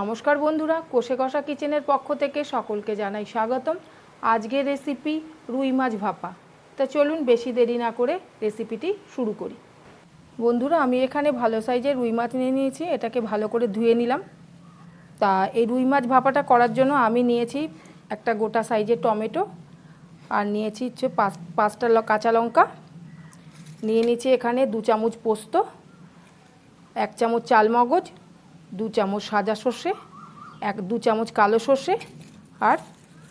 নমস্কার বন্ধুরা, কোষে কষা কিচেনের পক্ষ থেকে সকলকে জানাই স্বাগতম। আজকের রেসিপি রুই মাছ ভাপা। তা চলুন বেশি দেরি না করে রেসিপিটি শুরু করি। বন্ধুরা, আমি এখানে ভালো সাইজের রুই মাছ নিয়ে নিয়েছি, এটাকে ভালো করে ধুয়ে নিলাম। তা এই রুই মাছ ভাপাটা করার জন্য আমি নিয়েছি একটা গোটা সাইজের টমেটো, আর নিয়েছি হচ্ছে পাঁচটা কাঁচা লঙ্কা, নিয়ে নিয়েছি এখানে 2 চামচ পোস্ত, 1 চামচ চালমগজ, 2 চামচ সাদা সর্ষে, 2 চামচ কালো সর্ষে, আর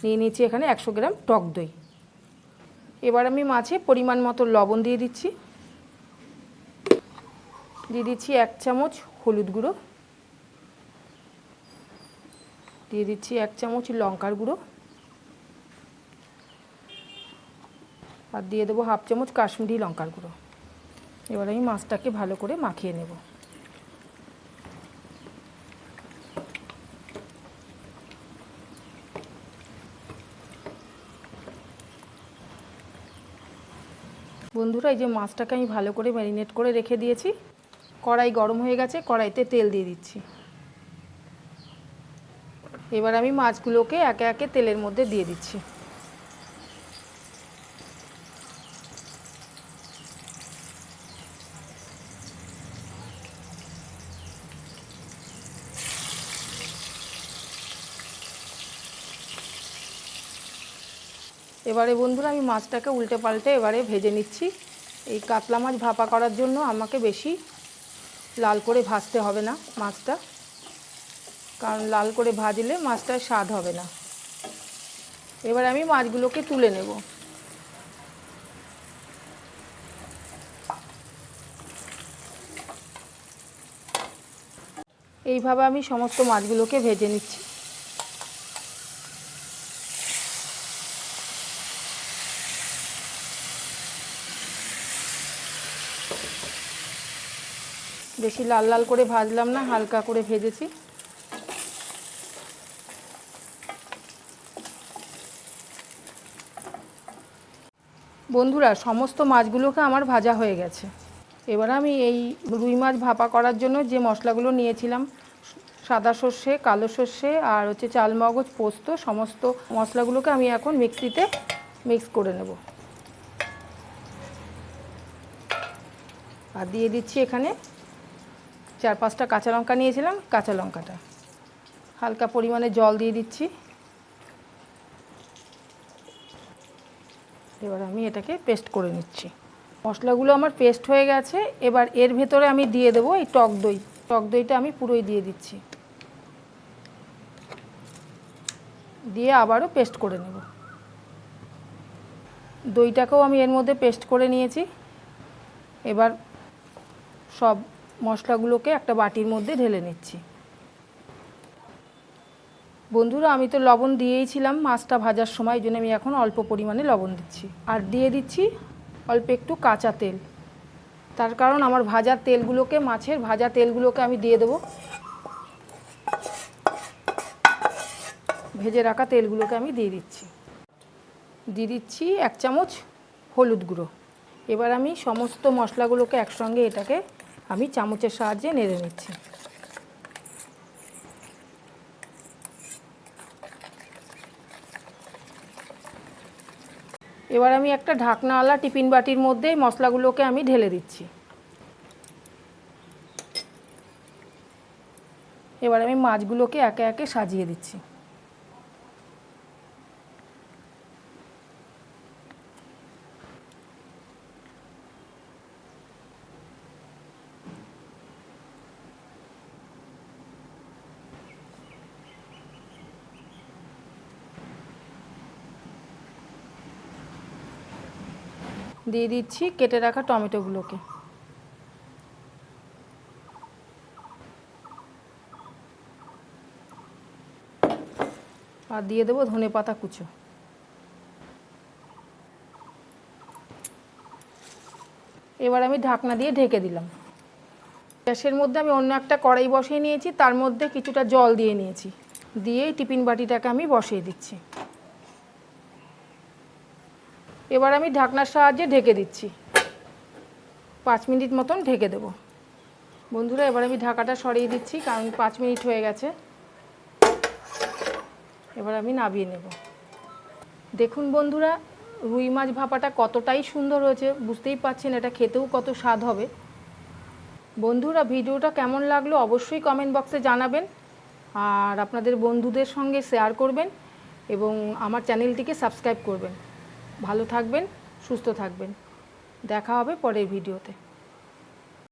নিয়ে নিয়েছি এখানে 100 গ্রাম টক দই। এবার আমি মাছে পরিমাণ মতো লবণ দিয়ে দিচ্ছি, 1 চামচ হলুদ গুঁড়ো, দিয়ে দিচ্ছি 1 চামচ লঙ্কার গুঁড়ো, আর দিয়ে দেবো 1/2 চামচ কাশ্মীরি লঙ্কার গুঁড়ো। এবার আমি মাছটাকে ভালো করে মাখিয়ে নেব। বন্ধুরা, এই যে মাছটাকে আমি ভালো করে ম্যারিনেট করে রেখে দিয়েছি। কড়াই গরম হয়ে গেছে, কড়াইতে তেল দিয়ে দিচ্ছি। এবার আমি মাছগুলোকে একে একে তেলের মধ্যে দিয়ে দিচ্ছি। এবারে বন্ধুরা, আমি মাছটাকে উল্টে পাল্টে এবারে ভেজে নিচ্ছি। এই কাতলা মাছ ভাপা করার জন্য আমাকে বেশি লাল করে ভাজতে হবে না মাছটা, কারণ লাল করে ভাজলে মাছটার স্বাদ হবে না। এবার আমি মাছগুলোকে তুলে নেব। এইভাবে আমি সমস্ত মাছগুলোকে ভেজে নিচ্ছি। বেশি লাল লাল করে ভাজলাম না, হালকা করে ভেজেছি। বন্ধুরা, সমস্ত মাছগুলোকে আমার ভাজা হয়ে গেছে। এবার আমি এই রুই মাছ ভাপা করার জন্য যে মশলাগুলো নিয়েছিলাম, সাদা সর্ষে, কালো সর্ষে, আর হচ্ছে চালমগজ, পোস্ত, সমস্ত মশলাগুলোকে আমি এখন মিক্সিতে মিক্স করে নেব। আর দিয়ে দিচ্ছি এখানে 4-5টা কাঁচা লঙ্কা নিয়েছিলাম, কাঁচা লঙ্কাটা। হালকা পরিমাণে জল দিয়ে দিচ্ছি। এবার আমি এটাকে পেস্ট করে নিচ্ছি। মশলাগুলো আমার পেস্ট হয়ে গেছে। এবার এর ভেতরে আমি দিয়ে দেবো এই টক দই। টক দইটা আমি পুরোই দিয়ে দিচ্ছি, দিয়ে আবারও পেস্ট করে নেব। দইটাকেও আমি এর মধ্যে পেস্ট করে নিয়েছি। এবার সব মশলাগুলোকে একটা বাটির মধ্যে ঢেলে নিচ্ছি। বন্ধুরা, আমি তো লবণ দিয়েইছিলাম মাছটা ভাজার সময়, এই জন্য আমি এখন অল্প পরিমাণে লবণ দিচ্ছি। আর দিয়ে দিচ্ছি অল্প একটু কাঁচা তেল। তার কারণ আমার ভাজার তেলগুলোকে, মাছের ভাজা তেলগুলোকে আমি দিয়ে দেবো। ভেজে রাখা তেলগুলোকে আমি দিয়ে দিচ্ছি। 1 চামচ হলুদ গুঁড়ো। এবার আমি সমস্ত মশলাগুলোকে একসঙ্গে এটাকে আমি চামচের সাহায্যে নেড়ে নিচ্ছি। এবার আমি একটা ঢাকনাওয়ালা টিফিন বাটির মধ্যে মশলাগুলোকে আমি ঢেলে দিচ্ছি। এবার আমি মাছগুলোকে একে একে সাজিয়ে দিচ্ছি। দিয়ে দিচ্ছি কেটে রাখা টমেটোগুলোকে। আর দিয়ে দেবো ধনেপাতা কুচো। এবার আমি ঢাকনা দিয়ে ঢেকে দিলাম। গ্যাসের মধ্যে আমি অন্য একটা কড়াই বসিয়ে নিয়েছি, তার মধ্যে কিছুটা জল দিয়ে নিয়েছি। দিয়ে টিফিন বাটিটাকে আমি বসিয়ে দিচ্ছি। এবার আমি ঢাকনার সাহায্যে ঢেকে দিচ্ছি। 5 মিনিট মতন ঢেকে দেব। বন্ধুরা, এবার আমি ঢাকাটা সরিয়ে দিচ্ছি, কারণ 5 মিনিট হয়ে গেছে। এবার আমি নামিয়ে নেব। দেখুন বন্ধুরা, রুই মাছ ভাপাটা কতটাই সুন্দর হয়েছে, বুঝতেই পারছেন এটা খেতেও কত স্বাদ হবে। বন্ধুরা, ভিডিওটা কেমন লাগলো অবশ্যই কমেন্ট বক্সে জানাবেন, আর আপনাদের বন্ধুদের সঙ্গে শেয়ার করবেন এবং আমার চ্যানেলটিকে সাবস্ক্রাইব করবেন। ভালো থাকবেন, সুস্থ থাকবেন। দেখা হবে পরের ভিডিওতে।